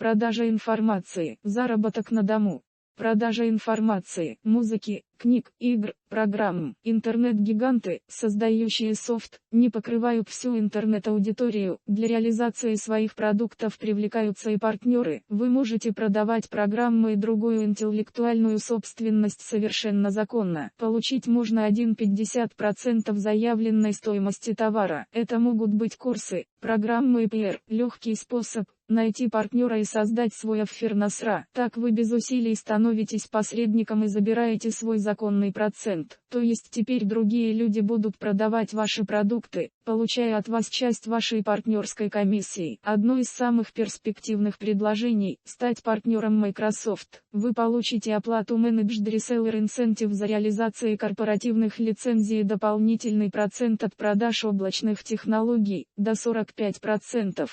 Продажа информации, заработок на дому. Продажа информации, музыки, книг, игр, программ. Интернет-гиганты, создающие софт, не покрывают всю интернет-аудиторию. Для реализации своих продуктов привлекаются и партнеры. Вы можете продавать программы и другую интеллектуальную собственность совершенно законно. Получить можно 1,50% заявленной стоимости товара. Это могут быть курсы, программы и PR. Легкий способ найти партнера и создать свой афер на СРА. Так вы без усилий становитесь посредником и забираете свой законный процент. То есть теперь другие люди будут продавать ваши продукты, получая от вас часть вашей партнерской комиссии. Одно из самых перспективных предложений – стать партнером Microsoft. Вы получите оплату Managed Reseller Incentive за реализацию корпоративных лицензий и дополнительный процент от продаж облачных технологий, до 45%.